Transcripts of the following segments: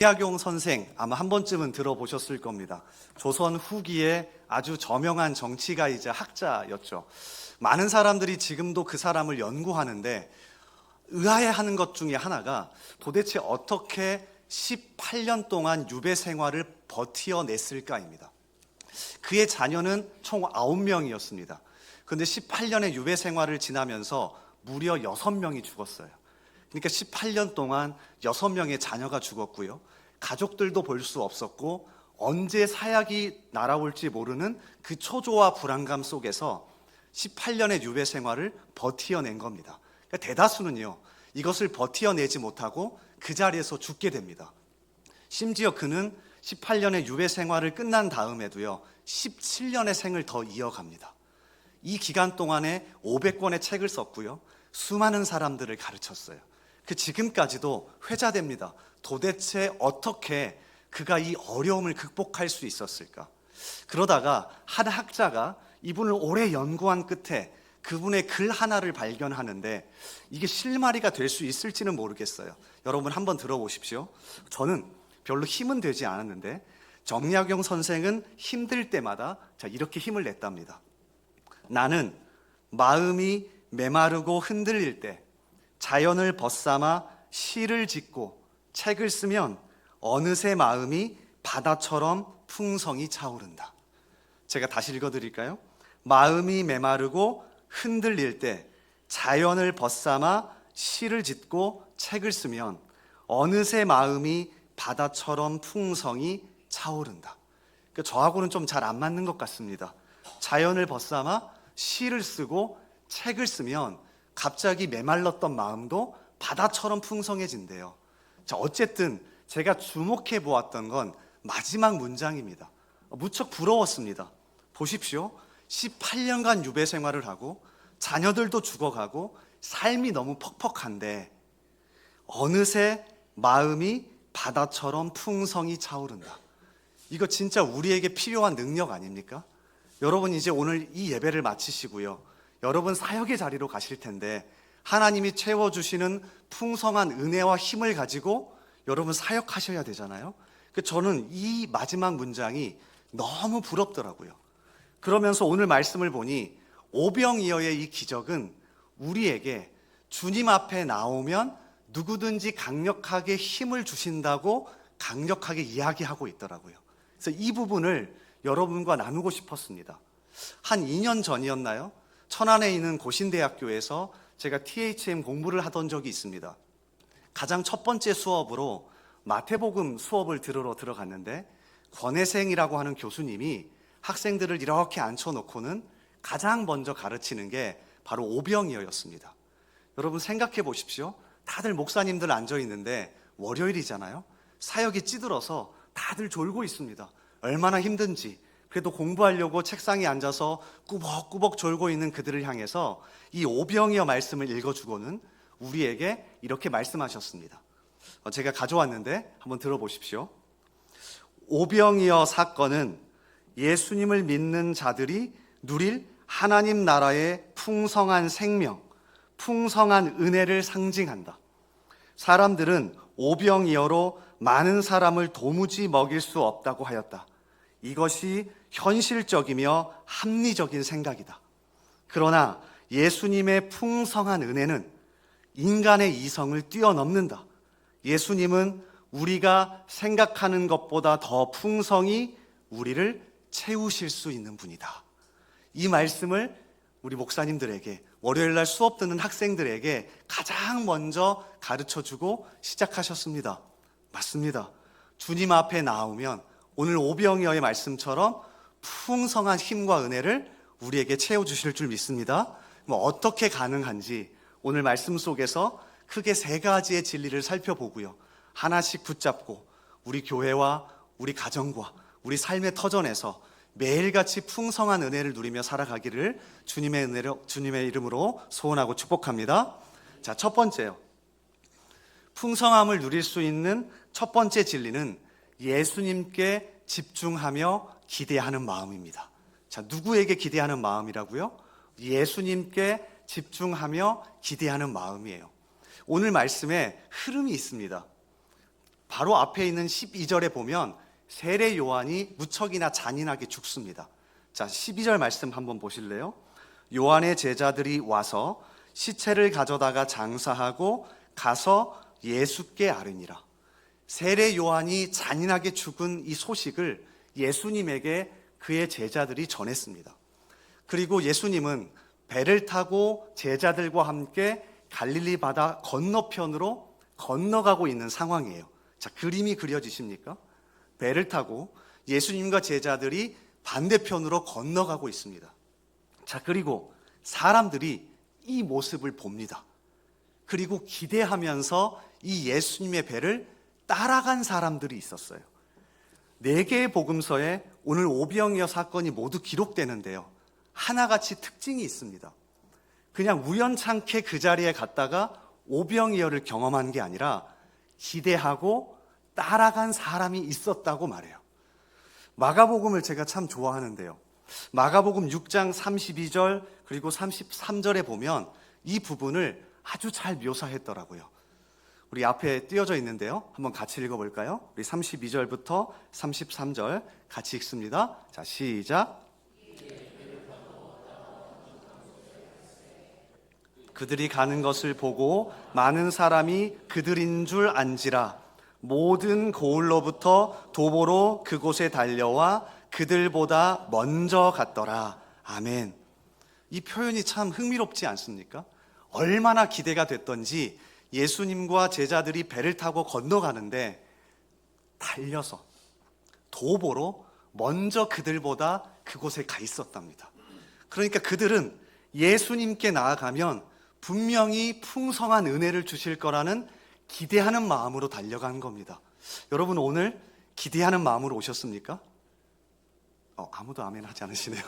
정약용 선생 아마 한 번쯤은 들어보셨을 겁니다. 조선 후기에 아주 저명한 정치가이자 학자였죠. 많은 사람들이 지금도 그 사람을 연구하는데 의아해하는 것 중에 하나가 도대체 어떻게 18년 동안 유배 생활을 버티어냈을까입니다. 그의 자녀는 총 9명이었습니다. 그런데 18년의 유배 생활을 지나면서 무려 6명이 죽었어요. 그러니까 18년 동안 6명의 자녀가 죽었고요. 가족들도 볼 수 없었고 언제 사약이 날아올지 모르는 그 초조와 불안감 속에서 18년의 유배 생활을 버티어낸 겁니다. 그러니까 대다수는요, 이것을 버티어내지 못하고 그 자리에서 죽게 됩니다. 심지어 그는 18년의 유배 생활을 끝난 다음에도요, 17년의 생을 더 이어갑니다. 이 기간 동안에 500권의 책을 썼고요, 수많은 사람들을 가르쳤어요. 그 지금까지도 회자됩니다. 도대체 어떻게 그가 이 어려움을 극복할 수 있었을까? 그러다가 한 학자가 이분을 오래 연구한 끝에 그분의 글 하나를 발견하는데 이게 실마리가 될 수 있을지는 모르겠어요. 여러분 한번 들어보십시오. 저는 별로 힘은 되지 않았는데 정약용 선생은 힘들 때마다 이렇게 힘을 냈답니다. 나는 마음이 메마르고 흔들릴 때 자연을 벗삼아 시를 짓고 책을 쓰면 어느새 마음이 바다처럼 풍성이 차오른다. 제가 다시 읽어드릴까요? 마음이 메마르고 흔들릴 때 자연을 벗삼아 시를 짓고 책을 쓰면 어느새 마음이 바다처럼 풍성이 차오른다. 그러니까 저하고는 좀 잘 안 맞는 것 같습니다. 자연을 벗삼아 시를 쓰고 책을 쓰면 갑자기 메말랐던 마음도 바다처럼 풍성해진대요. 자, 어쨌든 제가 주목해 보았던 건 마지막 문장입니다. 무척 부러웠습니다. 보십시오. 18년간 유배 생활을 하고 자녀들도 죽어가고 삶이 너무 퍽퍽한데 어느새 마음이 바다처럼 풍성이 차오른다. 이거 진짜 우리에게 필요한 능력 아닙니까? 여러분 이제 오늘 이 예배를 마치시고요, 여러분 사역의 자리로 가실 텐데 하나님이 채워주시는 풍성한 은혜와 힘을 가지고 여러분 사역하셔야 되잖아요. 저는 이 마지막 문장이 너무 부럽더라고요. 그러면서 오늘 말씀을 보니 오병이어의 이 기적은 우리에게 주님 앞에 나오면 누구든지 강력하게 힘을 주신다고 강력하게 이야기하고 있더라고요. 그래서 이 부분을 여러분과 나누고 싶었습니다. 한 2년 전이었나요? 천안에 있는 고신대학교에서 제가 THM 공부를 하던 적이 있습니다. 가장 첫 번째 수업으로 마태복음 수업을 들으러 들어갔는데 권혜생이라고 하는 교수님이 학생들을 이렇게 앉혀놓고는 가장 먼저 가르치는 게 바로 오병이어였습니다. 여러분 생각해 보십시오. 다들 목사님들 앉아있는데 월요일이잖아요. 사역이 찌들어서 다들 졸고 있습니다. 얼마나 힘든지. 그래도 공부하려고 책상에 앉아서 꾸벅꾸벅 졸고 있는 그들을 향해서 이 오병이어 말씀을 읽어주고는 우리에게 이렇게 말씀하셨습니다. 제가 가져왔는데 한번 들어보십시오. 오병이어 사건은 예수님을 믿는 자들이 누릴 하나님 나라의 풍성한 생명, 풍성한 은혜를 상징한다. 사람들은 오병이어로 많은 사람을 도무지 먹일 수 없다고 하였다. 이것이 현실적이며 합리적인 생각이다. 그러나 예수님의 풍성한 은혜는 인간의 이성을 뛰어넘는다. 예수님은 우리가 생각하는 것보다 더 풍성히 우리를 채우실 수 있는 분이다. 이 말씀을 우리 목사님들에게, 월요일날 수업 듣는 학생들에게 가장 먼저 가르쳐주고 시작하셨습니다. 맞습니다. 주님 앞에 나오면 오늘 오병이어의 말씀처럼 풍성한 힘과 은혜를 우리에게 채워주실 줄 믿습니다. 어떻게 가능한지 오늘 말씀 속에서 크게 3가지의 진리를 살펴보고요, 하나씩 붙잡고 우리 교회와 우리 가정과 우리 삶의 터전에서 매일같이 풍성한 은혜를 누리며 살아가기를 주님의 이름으로 소원하고 축복합니다. 자, 첫 번째요. 풍성함을 누릴 수 있는 첫 번째 진리는 예수님께 집중하며 기대하는 마음입니다. 자, 누구에게 기대하는 마음이라고요? 예수님께 집중하며 기대하는 마음이에요. 오늘 말씀에 흐름이 있습니다. 바로 앞에 있는 12절에 보면 세례 요한이 무척이나 잔인하게 죽습니다. 자, 12절 말씀 한번 보실래요? 요한의 제자들이 와서 시체를 가져다가 장사하고 가서 예수께 아뢰니라. 세례 요한이 잔인하게 죽은 이 소식을 예수님에게 그의 제자들이 전했습니다. 그리고 예수님은 배를 타고 제자들과 함께 갈릴리 바다 건너편으로 건너가고 있는 상황이에요. 자, 그림이 그려지십니까? 배를 타고 예수님과 제자들이 반대편으로 건너가고 있습니다. 자, 그리고 사람들이 이 모습을 봅니다. 그리고 기대하면서 이 예수님의 배를 따라간 사람들이 있었어요. 4개의 복음서에 오늘 오병이어 사건이 모두 기록되는데요, 하나같이 특징이 있습니다. 그냥 우연찮게 그 자리에 갔다가 오병이어를 경험한 게 아니라 기대하고 따라간 사람이 있었다고 말해요. 마가복음을 제가 참 좋아하는데요, 마가복음 6장 32절 그리고 33절에 보면 이 부분을 아주 잘 묘사했더라고요. 우리 앞에 띄어져 있는데요, 한번 같이 읽어볼까요? 우리 32절부터 33절 같이 읽습니다. 자, 시작. 그들이 가는 것을 보고 많은 사람이 그들인 줄 안지라. 모든 고을로부터 도보로 그곳에 달려와 그들보다 먼저 갔더라. 아멘. 이 표현이 참 흥미롭지 않습니까? 얼마나 기대가 됐던지 예수님과 제자들이 배를 타고 건너가는데 달려서 도보로 먼저 그들보다 그곳에 가 있었답니다. 그러니까 그들은 예수님께 나아가면 분명히 풍성한 은혜를 주실 거라는 기대하는 마음으로 달려간 겁니다. 여러분, 오늘 기대하는 마음으로 오셨습니까? 아무도 아멘 하지 않으시네요.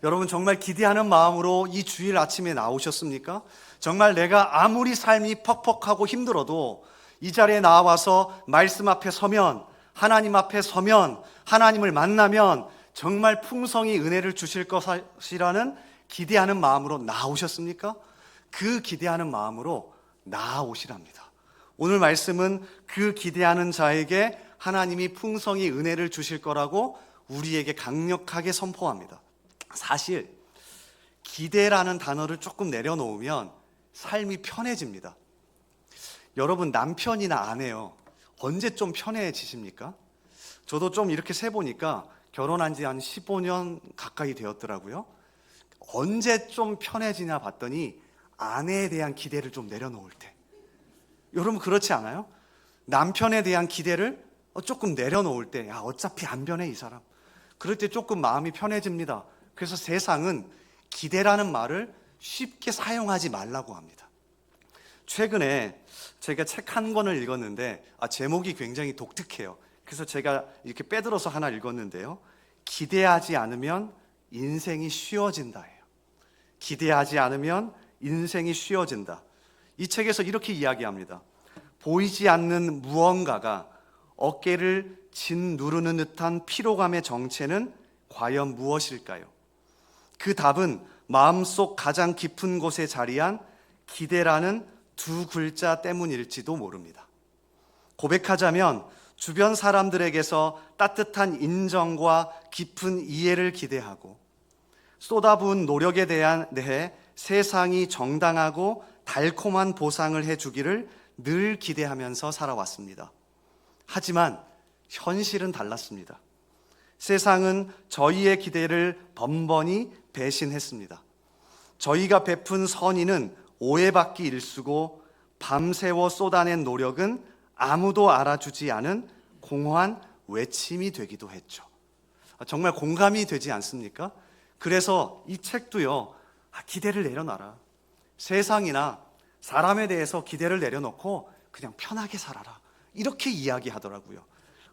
여러분, 정말 기대하는 마음으로 이 주일 아침에 나오셨습니까? 정말 내가 아무리 삶이 퍽퍽하고 힘들어도 이 자리에 나와서 말씀 앞에 서면, 하나님 앞에 서면, 하나님을 만나면 정말 풍성히 은혜를 주실 것이라는 기대하는 마음으로 나오셨습니까? 그 기대하는 마음으로 나아오시랍니다. 오늘 말씀은 그 기대하는 자에게 하나님이 풍성히 은혜를 주실 거라고 우리에게 강력하게 선포합니다. 사실 기대라는 단어를 조금 내려놓으면 삶이 편해집니다. 여러분, 남편이나 아내요, 언제 좀 편해지십니까? 저도 좀 이렇게 세보니까 결혼한 지 한 15년 가까이 되었더라고요. 언제 좀 편해지냐 봤더니 아내에 대한 기대를 좀 내려놓을 때. 여러분, 그렇지 않아요? 남편에 대한 기대를 조금 내려놓을 때, 야, 어차피 안 변해 이 사람. 그럴 때 조금 마음이 편해집니다. 그래서 세상은 기대라는 말을 쉽게 사용하지 말라고 합니다. 최근에 제가 책 한 권을 읽었는데 제목이 굉장히 독특해요. 그래서 제가 이렇게 빼들어서 하나 읽었는데요, 기대하지 않으면 인생이 쉬워진다예요. 기대하지 않으면 인생이 쉬워진다. 이 책에서 이렇게 이야기합니다. 보이지 않는 무언가가 어깨를 짓누르는 듯한 피로감의 정체는 과연 무엇일까요? 그 답은 마음속 가장 깊은 곳에 자리한 기대라는 2글자 때문일지도 모릅니다. 고백하자면 주변 사람들에게서 따뜻한 인정과 깊은 이해를 기대하고 쏟아부은 노력에 대해 세상이 정당하고 달콤한 보상을 해주기를 늘 기대하면서 살아왔습니다. 하지만 현실은 달랐습니다. 세상은 저희의 기대를 번번이 배신했습니다. 저희가 베푼 선의는 오해받기 일쑤고 밤새워 쏟아낸 노력은 아무도 알아주지 않은 공허한 외침이 되기도 했죠. 정말 공감이 되지 않습니까? 그래서 이 책도요, 기대를 내려놔라. 세상이나 사람에 대해서 기대를 내려놓고 그냥 편하게 살아라, 이렇게 이야기하더라고요.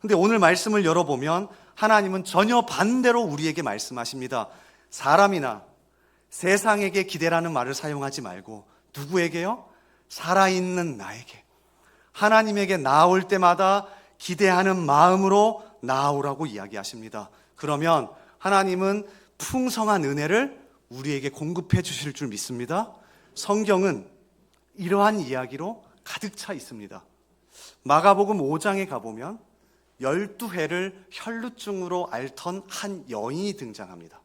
근데 오늘 말씀을 열어보면 하나님은 전혀 반대로 우리에게 말씀하십니다. 사람이나 세상에게 기대라는 말을 사용하지 말고 누구에게요? 살아있는 나에게, 하나님에게 나아올 때마다 기대하는 마음으로 나아오라고 이야기하십니다. 그러면 하나님은 풍성한 은혜를 우리에게 공급해 주실 줄 믿습니다. 성경은 이러한 이야기로 가득 차 있습니다. 마가복음 5장에 가보면 12해를 혈루증으로 앓던 한 여인이 등장합니다.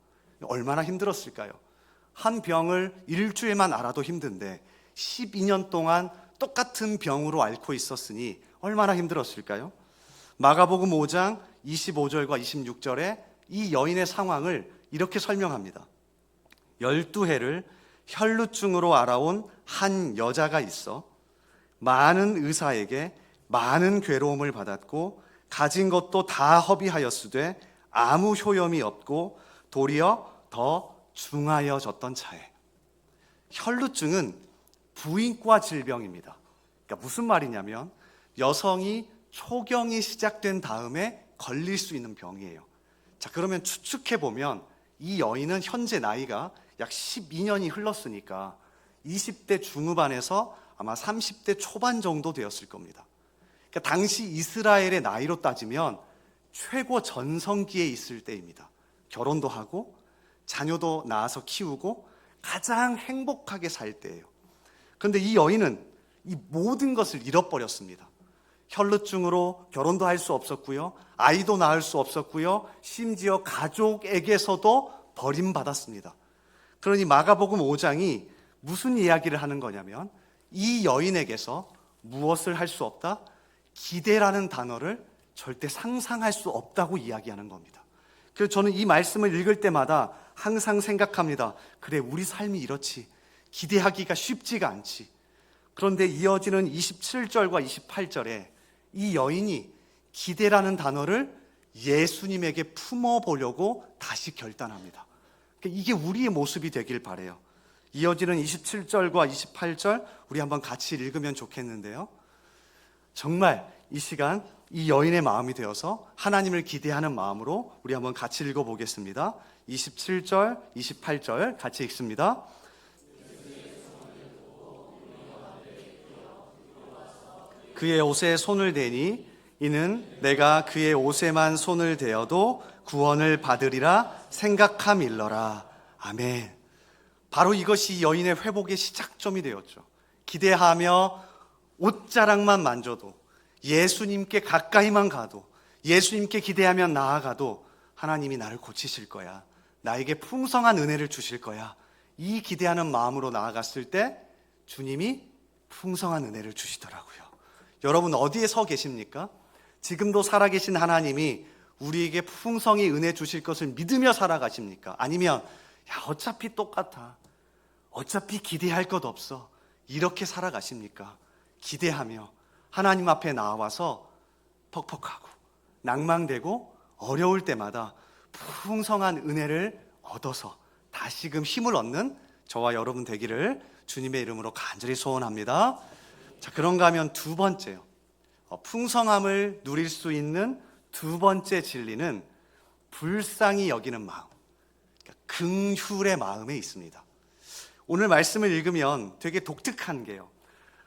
얼마나 힘들었을까요? 한 병을 일주일만 앓아도 힘든데 12년 동안 똑같은 병으로 앓고 있었으니 얼마나 힘들었을까요? 마가복음 5장 25절과 26절에 이 여인의 상황을 이렇게 설명합니다. 12해를 혈루증으로 앓아온 한 여자가 있어 많은 의사에게 많은 괴로움을 받았고 가진 것도 다 허비하였으되 아무 효염이 없고 도리어 더 중하여졌던 차에. 혈루증은 부인과 질병입니다. 그러니까 무슨 말이냐면 여성이 초경이 시작된 다음에 걸릴 수 있는 병이에요. 자, 그러면 추측해 보면 이 여인은 현재 나이가 약 12년이 흘렀으니까 20대 중후반에서 아마 30대 초반 정도 되었을 겁니다. 그러니까 당시 이스라엘의 나이로 따지면 최고 전성기에 있을 때입니다. 결혼도 하고 자녀도 낳아서 키우고 가장 행복하게 살 때예요. 그런데 이 여인은 이 모든 것을 잃어버렸습니다. 혈루증으로 결혼도 할 수 없었고요, 아이도 낳을 수 없었고요, 심지어 가족에게서도 버림받았습니다. 그러니 마가복음 5장이 무슨 이야기를 하는 거냐면 이 여인에게서 무엇을 할 수 없다? 기대라는 단어를 절대 상상할 수 없다고 이야기하는 겁니다. 그래서 저는 이 말씀을 읽을 때마다 항상 생각합니다. 그래, 우리 삶이 이렇지. 기대하기가 쉽지가 않지. 그런데 이어지는 27절과 28절에 이 여인이 기대라는 단어를 예수님에게 품어보려고 다시 결단합니다. 이게 우리의 모습이 되길 바라요. 이어지는 27절과 28절 우리 한번 같이 읽으면 좋겠는데요. 정말 이 시간 이 여인의 마음이 되어서 하나님을 기대하는 마음으로 우리 한번 같이 읽어보겠습니다. 27절, 28절 같이 읽습니다. 그의 옷에 손을 대니 이는 내가 그의 옷에만 손을 대어도 구원을 받으리라 생각함일러라. 아멘. 바로 이것이 여인의 회복의 시작점이 되었죠. 기대하며 옷자락만 만져도, 예수님께 가까이만 가도, 예수님께 기대하며 나아가도 하나님이 나를 고치실 거야, 나에게 풍성한 은혜를 주실 거야, 이 기대하는 마음으로 나아갔을 때 주님이 풍성한 은혜를 주시더라고요. 여러분 어디에 서 계십니까? 지금도 살아계신 하나님이 우리에게 풍성히 은혜 주실 것을 믿으며 살아가십니까? 아니면 야, 어차피 똑같아, 어차피 기대할 것 없어, 이렇게 살아가십니까? 기대하며 하나님 앞에 나와서 퍽퍽하고 낭망되고 어려울 때마다 풍성한 은혜를 얻어서 다시금 힘을 얻는 저와 여러분 되기를 주님의 이름으로 간절히 소원합니다. 자, 그런가 하면 두 번째요. 풍성함을 누릴 수 있는 두 번째 진리는 불쌍히 여기는 마음, 그러니까 긍휼의 마음에 있습니다. 오늘 말씀을 읽으면 되게 독특한 게요,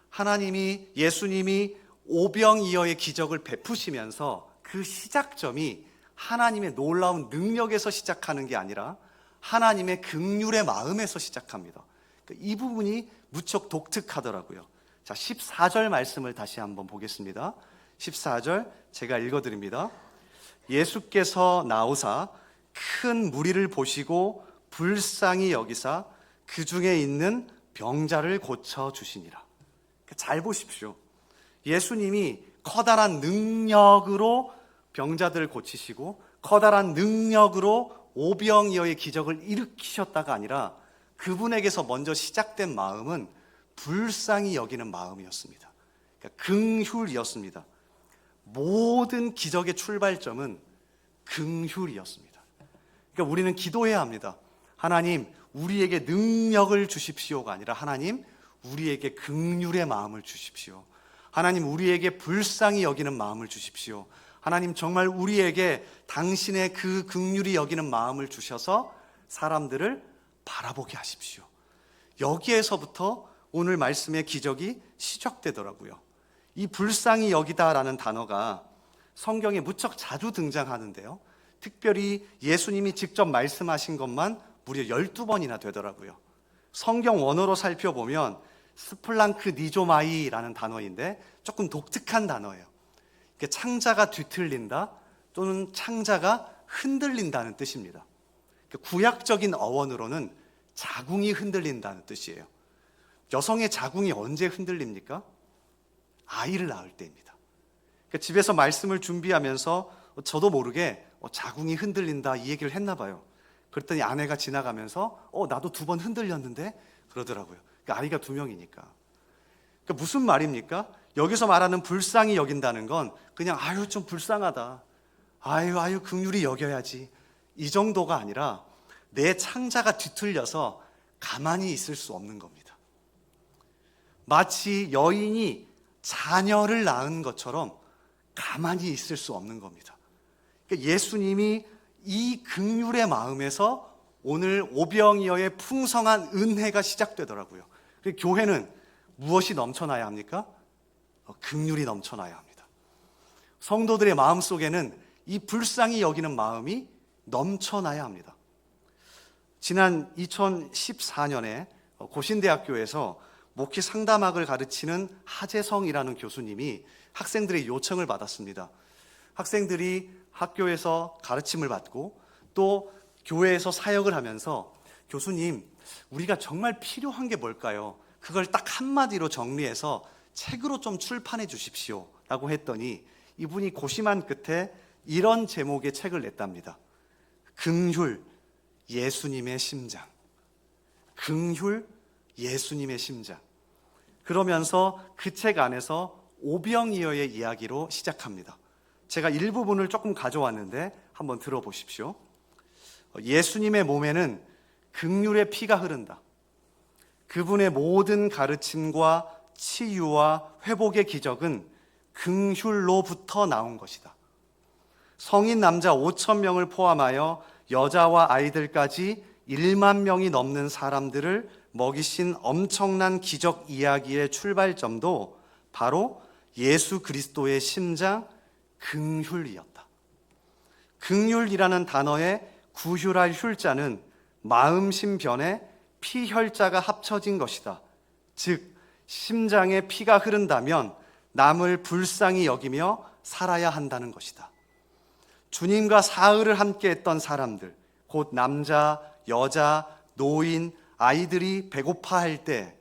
하나님이, 예수님이 오병이어의 기적을 베푸시면서 그 시작점이 하나님의 놀라운 능력에서 시작하는 게 아니라 하나님의 긍휼의 마음에서 시작합니다. 그러니까 이 부분이 무척 독특하더라고요. 자, 14절 말씀을 다시 한번 보겠습니다. 14절 제가 읽어드립니다. 예수께서 나오사 큰 무리를 보시고 불쌍히 여기사 그 중에 있는 병자를 고쳐주시니라. 잘 보십시오. 예수님이 커다란 능력으로 병자들을 고치시고 커다란 능력으로 오병이어의 기적을 일으키셨다가 아니라 그분에게서 먼저 시작된 마음은 불쌍히 여기는 마음이었습니다. 그러니까 긍휼이었습니다. 모든 기적의 출발점은 긍휼이었습니다. 그러니까 우리는 기도해야 합니다. 하나님, 우리에게 능력을 주십시오가 아니라 하나님, 우리에게 긍휼의 마음을 주십시오. 하나님, 우리에게 불쌍히 여기는 마음을 주십시오. 하나님, 정말 우리에게 당신의 그 긍휼히 여기는 마음을 주셔서 사람들을 바라보게 하십시오. 여기에서부터 오늘 말씀의 기적이 시작되더라고요. 이 불쌍히 여기다라는 단어가 성경에 무척 자주 등장하는데요, 특별히 예수님이 직접 말씀하신 것만 무려 12번이나 되더라고요. 성경 원어로 살펴보면 스플랑크 니조마이라는 단어인데 조금 독특한 단어예요. 창자가 뒤틀린다 또는 창자가 흔들린다는 뜻입니다. 구약적인 어원으로는 자궁이 흔들린다는 뜻이에요. 여성의 자궁이 언제 흔들립니까? 아이를 낳을 때입니다. 집에서 말씀을 준비하면서 저도 모르게 자궁이 흔들린다 이 얘기를 했나 봐요. 그랬더니 아내가 지나가면서 나도 2번 흔들렸는데 그러더라고요. 아이가 2명이니까. 무슨 말입니까? 여기서 말하는 불쌍히 여긴다는 건 그냥 아유 좀 불쌍하다, 아유 긍휼히 여겨야지, 이 정도가 아니라 내 창자가 뒤틀려서 가만히 있을 수 없는 겁니다. 마치 여인이 자녀를 낳은 것처럼 가만히 있을 수 없는 겁니다. 예수님이 이 긍휼의 마음에서 오늘 오병이어의 풍성한 은혜가 시작되더라고요. 교회는 무엇이 넘쳐나야 합니까? 긍휼이 넘쳐나야 합니다. 성도들의 마음 속에는 이 불쌍히 여기는 마음이 넘쳐나야 합니다. 지난 2014년에 고신대학교에서 목회 상담학을 가르치는 하재성이라는 교수님이 학생들의 요청을 받았습니다. 학생들이 학교에서 가르침을 받고 또 교회에서 사역을 하면서 교수님, 우리가 정말 필요한 게 뭘까요? 그걸 딱 한마디로 정리해서 책으로 좀 출판해 주십시오 라고 했더니 이분이 고심한 끝에 이런 제목의 책을 냈답니다. 긍휼, 예수님의 심장. 긍휼, 예수님의 심장. 그러면서 그 책 안에서 오병이어의 이야기로 시작합니다. 제가 일부분을 조금 가져왔는데 한번 들어보십시오. 예수님의 몸에는 긍휼의 피가 흐른다. 그분의 모든 가르침과 치유와 회복의 기적은 긍휼로부터 나온 것이다. 성인 남자 5천 명을 포함하여 여자와 아이들까지 1만 명이 넘는 사람들을 먹이신 엄청난 기적 이야기의 출발점도 바로 예수 그리스도의 심장 긍휼이었다. 긍휼이라는 단어의 구휼할 휼자는 마음심변에 피혈자가 합쳐진 것이다. 즉 심장에 피가 흐른다면 남을 불쌍히 여기며 살아야 한다는 것이다. 주님과 사흘을 함께 했던 사람들, 곧 남자, 여자, 노인, 아이들이 배고파할 때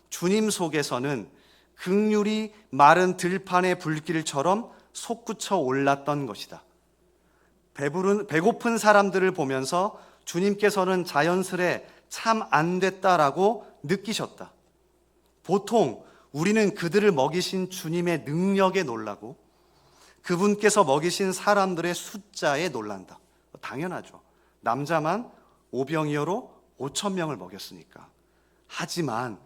주님 속에서는 긍휼이 마른 들판의 불길처럼 솟구쳐 올랐던 것이다. 배고픈 사람들을 보면서 주님께서는 자연스레 참 안 됐다라고 느끼셨다. 보통 우리는 그들을 먹이신 주님의 능력에 놀라고 그분께서 먹이신 사람들의 숫자에 놀란다. 당연하죠. 남자만 오병이어로 5천 명을 먹였으니까. 하지만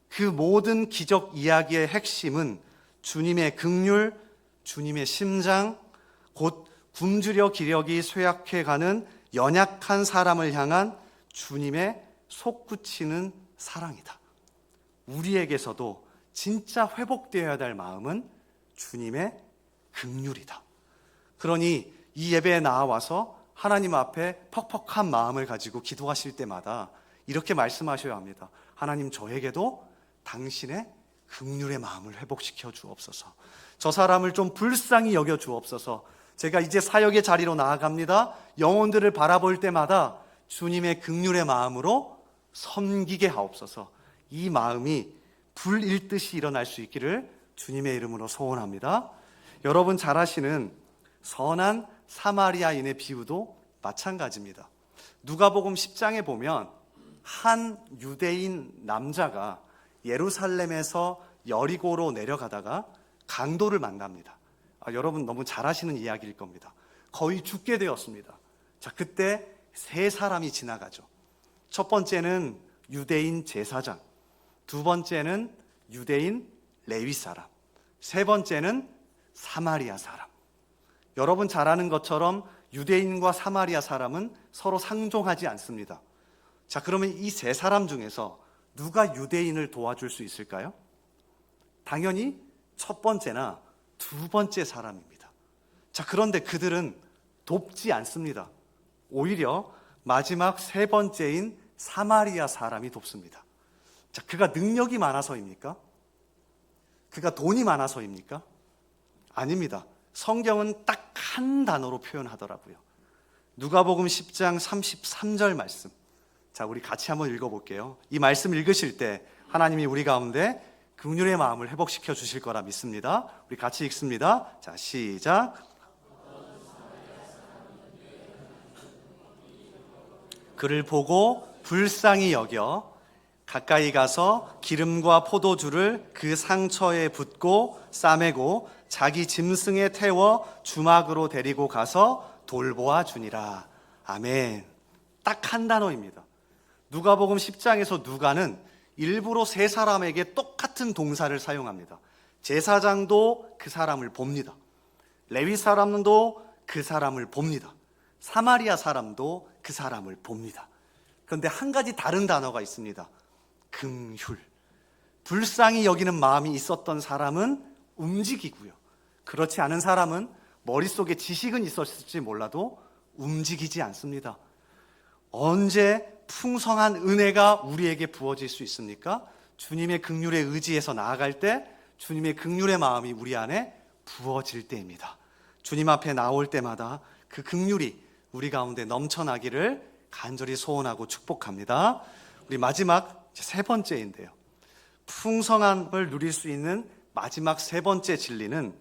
그 모든 기적 이야기의 핵심은 주님의 긍휼, 주님의 심장, 곧 굶주려 기력이 쇠약해가는 연약한 사람을 향한 주님의 솟구치는 사랑이다. 우리에게서도 진짜 회복되어야 될 마음은 주님의 긍휼이다. 그러니 이 예배에 나와서 하나님 앞에 퍽퍽한 마음을 가지고 기도하실 때마다 이렇게 말씀하셔야 합니다. 하나님, 저에게도 당신의 긍휼의 마음을 회복시켜 주옵소서. 저 사람을 좀 불쌍히 여겨 주옵소서. 제가 이제 사역의 자리로 나아갑니다. 영혼들을 바라볼 때마다 주님의 긍휼의 마음으로 섬기게 하옵소서. 이 마음이 불일듯이 일어날 수 있기를 주님의 이름으로 소원합니다. 여러분 잘 아시는 선한 사마리아인의 비유도 마찬가지입니다. 누가복음 10장에 보면 한 유대인 남자가 예루살렘에서 여리고로 내려가다가 강도를 만납니다. 여러분 너무 잘 아시는 이야기일 겁니다. 거의 죽게 되었습니다. 자, 그때 3사람이 지나가죠. 첫 번째는 유대인 제사장, 두 번째는 유대인 레위 사람, 세 번째는 사마리아 사람. 여러분 잘 아는 것처럼 유대인과 사마리아 사람은 서로 상종하지 않습니다. 자, 그러면 이 3사람 중에서 누가 유대인을 도와줄 수 있을까요? 당연히 첫 번째나 두 번째 사람입니다. 자, 그런데 그들은 돕지 않습니다. 오히려 마지막 3번째인 사마리아 사람이 돕습니다. 자, 그가 능력이 많아서입니까? 그가 돈이 많아서입니까? 아닙니다. 성경은 딱 한 단어로 표현하더라고요. 누가복음 10장 33절 말씀. 자, 우리 같이 한번 읽어볼게요. 이 말씀 읽으실 때 하나님이 우리 가운데 긍휼의 마음을 회복시켜 주실 거라 믿습니다. 우리 같이 읽습니다. 자, 시작. 그를 보고 불쌍히 여겨 가까이 가서 기름과 포도주를 그 상처에 붓고 싸매고 자기 짐승에 태워 주막으로 데리고 가서 돌보아 주니라. 아멘. 딱 한 단어입니다. 누가복음 10장에서 누가는 일부러 세 사람에게 똑같은 동사를 사용합니다. 제사장도 그 사람을 봅니다. 레위 사람도 그 사람을 봅니다. 사마리아 사람도 그 사람을 봅니다. 그런데 한 가지 다른 단어가 있습니다. 긍휼. 불쌍히 여기는 마음이 있었던 사람은 움직이고요. 그렇지 않은 사람은 머릿속에 지식은 있었을지 몰라도 움직이지 않습니다. 언제 풍성한 은혜가 우리에게 부어질 수 있습니까? 주님의 긍휼에 의지해서 나아갈 때 주님의 긍휼의 마음이 우리 안에 부어질 때입니다. 주님 앞에 나올 때마다 그 긍휼이 우리 가운데 넘쳐나기를 간절히 소원하고 축복합니다. 우리 마지막 세 번째인데요. 풍성함을 누릴 수 있는 마지막 세 번째 진리는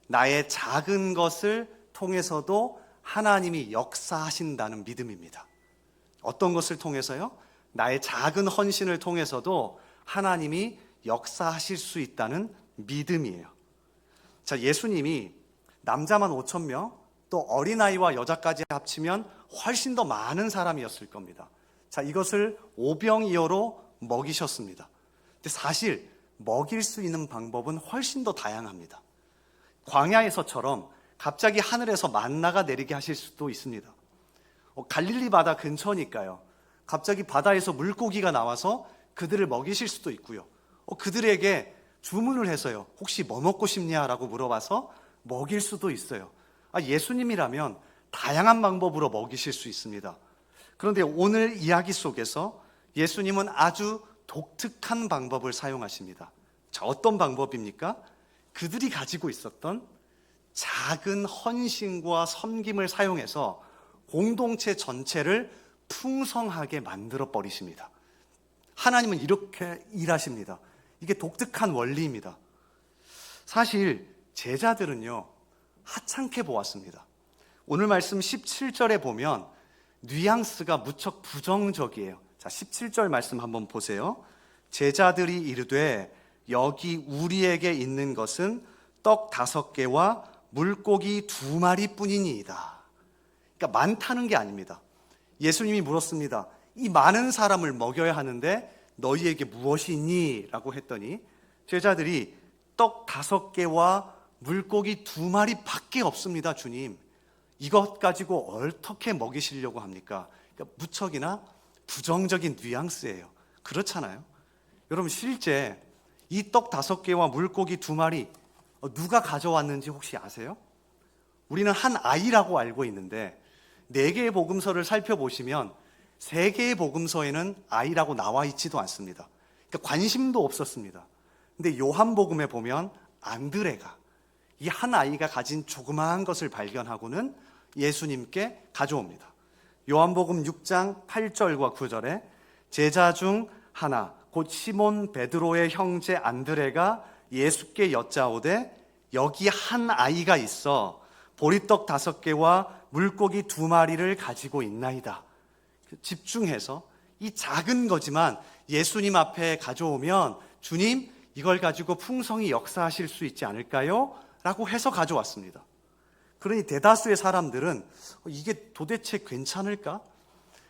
나의 작은 것을 통해서도 하나님이 역사하신다는 믿음입니다. 어떤 것을 통해서요? 나의 작은 헌신을 통해서도 하나님이 역사하실 수 있다는 믿음이에요. 자, 예수님이 남자만 5,000명, 또 어린아이와 여자까지 합치면 훨씬 더 많은 사람이었을 겁니다. 자, 이것을 오병이어로 먹이셨습니다. 근데 사실 먹일 수 있는 방법은 훨씬 더 다양합니다. 광야에서처럼 갑자기 하늘에서 만나가 내리게 하실 수도 있습니다. 갈릴리 바다 근처니까요. 갑자기 바다에서 물고기가 나와서 그들을 먹이실 수도 있고요. 그들에게 주문을 해서요. 혹시 뭐 먹고 싶냐라고 물어봐서 먹일 수도 있어요. 예수님이라면 다양한 방법으로 먹이실 수 있습니다. 그런데 오늘 이야기 속에서 예수님은 아주 독특한 방법을 사용하십니다. 자, 어떤 방법입니까? 그들이 가지고 있었던 작은 헌신과 섬김을 사용해서 공동체 전체를 풍성하게 만들어 버리십니다. 하나님은 이렇게 일하십니다. 이게 독특한 원리입니다. 사실 제자들은요, 하찮게 보았습니다. 오늘 말씀 17절에 보면 뉘앙스가 무척 부정적이에요. 자, 17절 말씀 한번 보세요. 제자들이 이르되 여기 우리에게 있는 것은 떡 5개와 물고기 2마리 뿐이니이다. 그러니까 많다는 게 아닙니다. 예수님이 물었습니다. 이 많은 사람을 먹여야 하는데 너희에게 무엇이 있니? 라고 했더니 제자들이 떡 5개와 물고기 2마리 밖에 없습니다. 주님, 이것 가지고 어떻게 먹이시려고 합니까? 그러니까 무척이나 부정적인 뉘앙스예요. 그렇잖아요. 여러분, 실제 이 떡 5개와 물고기 2마리 누가 가져왔는지 혹시 아세요? 우리는 한 아이라고 알고 있는데 4개의 복음서를 살펴보시면 3개의 복음서에는 아이라고 나와 있지도 않습니다. 그러니까 관심도 없었습니다. 근데 요한복음에 보면 안드레가 이 한 아이가 가진 조그마한 것을 발견하고는 예수님께 가져옵니다. 요한복음 6장 8절과 9절에 제자 중 하나 곧 시몬 베드로의 형제 안드레가 예수께 여짜오되 여기 한 아이가 있어 보리떡 5개와 물고기 2마리를 가지고 있나이다. 집중해서 이 작은 거지만 예수님 앞에 가져오면 주님, 이걸 가지고 풍성히 역사하실 수 있지 않을까요? 라고 해서 가져왔습니다. 그러니 대다수의 사람들은 이게 도대체 괜찮을까?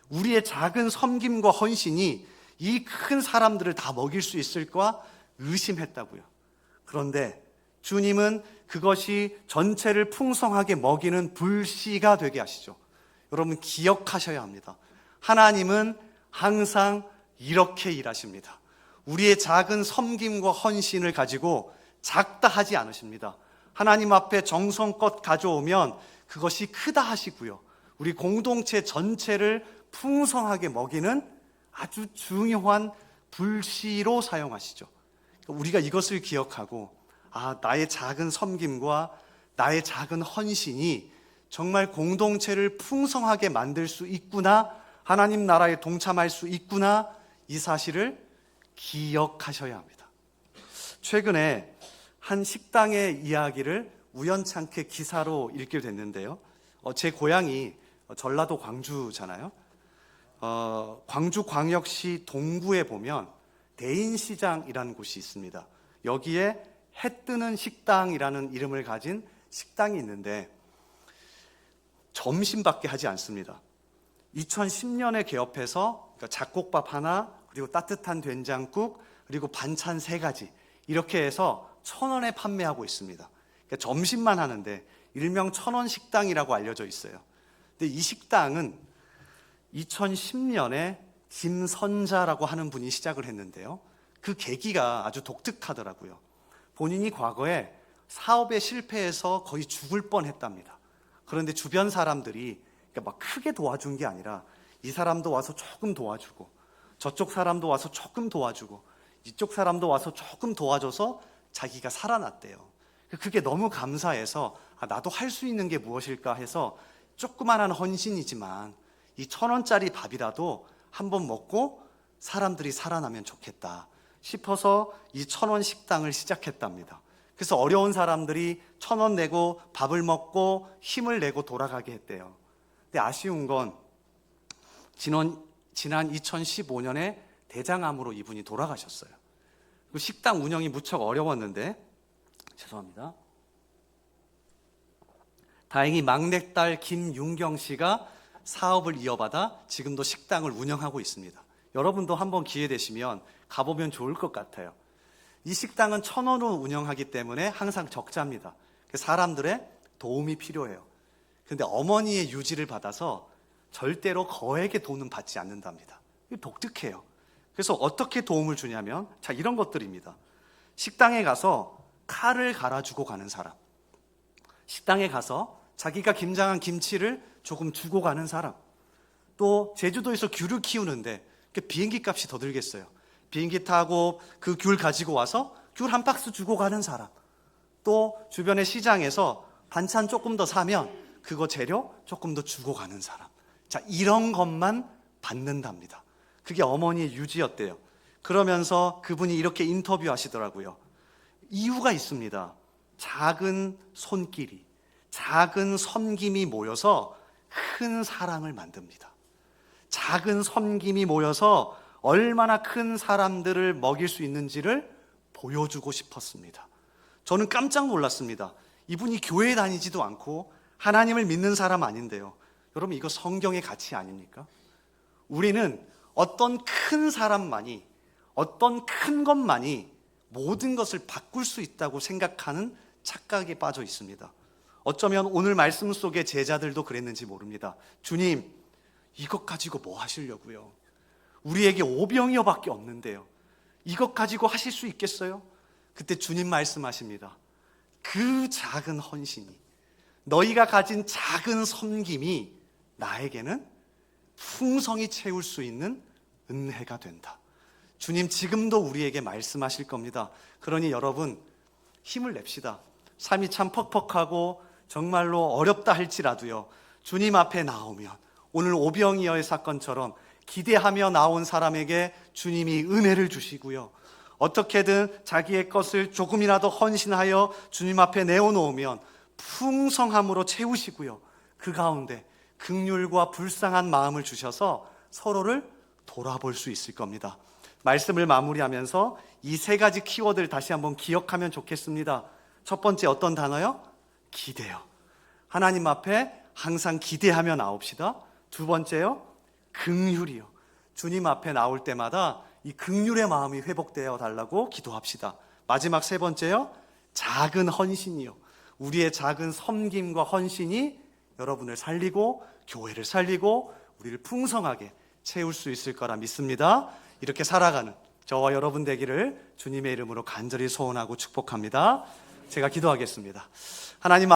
우리의 작은 섬김과 헌신이 이 큰 사람들을 다 먹일 수 있을까? 의심했다고요. 그런데 주님은 그것이 전체를 풍성하게 먹이는 불씨가 되게 하시죠. 여러분, 기억하셔야 합니다. 하나님은 항상 이렇게 일하십니다. 우리의 작은 섬김과 헌신을 가지고 작다 하지 않으십니다. 하나님 앞에 정성껏 가져오면 그것이 크다 하시고요. 우리 공동체 전체를 풍성하게 먹이는 아주 중요한 불시로 사용하시죠. 우리가 이것을 기억하고 나의 작은 섬김과 나의 작은 헌신이 정말 공동체를 풍성하게 만들 수 있구나, 하나님 나라에 동참할 수 있구나, 이 사실을 기억하셔야 합니다. 최근에 한 식당의 이야기를 우연찮게 기사로 읽게 됐는데요. 제 고향이 전라도 광주잖아요. 광주광역시 동구에 보면 대인시장이라는 곳이 있습니다. 여기에 해 뜨는 식당이라는 이름을 가진 식당이 있는데 점심밖에 하지 않습니다. 2010년에 개업해서 잡곡밥 하나, 그리고 따뜻한 된장국, 그리고 반찬 3가지 이렇게 해서 1,000원에 판매하고 있습니다. 그러니까 점심만 하는데 일명 1,000원 식당이라고 알려져 있어요. 근데 이 식당은 2010년에 김선자라고 하는 분이 시작을 했는데요. 그 계기가 아주 독특하더라고요. 본인이 과거에 사업에 실패해서 거의 죽을 뻔했답니다. 그런데 주변 사람들이 막 크게 도와준 게 아니라 이 사람도 와서 조금 도와주고, 저쪽 사람도 와서 조금 도와주고, 이쪽 사람도 와서 조금 도와줘서 자기가 살아났대요. 그게 너무 감사해서 나도 할 수 있는 게 무엇일까 해서 조그만한 헌신이지만 이 1,000원짜리 밥이라도 한번 먹고 사람들이 살아나면 좋겠다 싶어서 이 1,000원 식당을 시작했답니다. 그래서 어려운 사람들이 1,000원 내고 밥을 먹고 힘을 내고 돌아가게 했대요. 근데 아쉬운 건 지난 2015년에 대장암으로 이분이 돌아가셨어요. 그 식당 운영이 무척 어려웠는데, 죄송합니다. 다행히 막내딸 김윤경 씨가 사업을 이어받아 지금도 식당을 운영하고 있습니다. 여러분도 한번 기회 되시면 가보면 좋을 것 같아요. 이 식당은 1,000원으로 운영하기 때문에 항상 적자입니다. 사람들의 도움이 필요해요. 그런데 어머니의 유지를 받아서 절대로 거액의 돈은 받지 않는답니다. 이게 독특해요. 그래서 어떻게 도움을 주냐면 이런 것들입니다. 식당에 가서 칼을 갈아주고 가는 사람, 식당에 가서 자기가 김장한 김치를 조금 주고 가는 사람, 또 제주도에서 귤을 키우는데 비행기 값이 더 들겠어요. 비행기 타고 그 귤 가지고 와서 귤 한 박스 주고 가는 사람, 또 주변의 시장에서 반찬 조금 더 사면 그거 재료 조금 더 주고 가는 사람, 이런 것만 받는답니다. 그게 어머니의 유지였대요. 그러면서 그분이 이렇게 인터뷰하시더라고요. 이유가 있습니다. 작은 손길이, 작은 섬김이 모여서 큰 사랑을 만듭니다. 작은 섬김이 모여서 얼마나 큰 사람들을 먹일 수 있는지를 보여주고 싶었습니다. 저는 깜짝 놀랐습니다. 이분이 교회에 다니지도 않고 하나님을 믿는 사람 아닌데요. 여러분, 이거 성경의 가치 아닙니까? 우리는 어떤 큰 사람만이, 어떤 큰 것만이 모든 것을 바꿀 수 있다고 생각하는 착각에 빠져 있습니다. 어쩌면 오늘 말씀 속의 제자들도 그랬는지 모릅니다. 주님, 이것 가지고 뭐 하시려고요? 우리에게 오병이어밖에 없는데요. 이것 가지고 하실 수 있겠어요? 그때 주님 말씀하십니다. 그 작은 헌신이, 너희가 가진 작은 섬김이 나에게는 풍성히 채울 수 있는 은혜가 된다. 주님 지금도 우리에게 말씀하실 겁니다. 그러니 여러분, 힘을 냅시다. 삶이 참 퍽퍽하고 정말로 어렵다 할지라도요, 주님 앞에 나오면 오늘 오병이어의 사건처럼 기대하며 나온 사람에게 주님이 은혜를 주시고요, 어떻게든 자기의 것을 조금이라도 헌신하여 주님 앞에 내어놓으면 풍성함으로 채우시고요, 그 가운데 긍휼과 불쌍한 마음을 주셔서 서로를 돌아볼 수 있을 겁니다. 말씀을 마무리하면서 이 3가지 키워드를 다시 한번 기억하면 좋겠습니다. 첫 번째 어떤 단어요? 기대요. 하나님 앞에 항상 기대하며 나옵시다. 두 번째요, 긍휼이요. 주님 앞에 나올 때마다 이 긍휼의 마음이 회복되어 달라고 기도합시다. 마지막 3번째요, 작은 헌신이요. 우리의 작은 섬김과 헌신이 여러분을 살리고 교회를 살리고 우리를 풍성하게 채울 수 있을 거라 믿습니다. 이렇게 살아가는 저와 여러분 되기를 주님의 이름으로 간절히 소원하고 축복합니다. 제가 기도하겠습니다. 하나님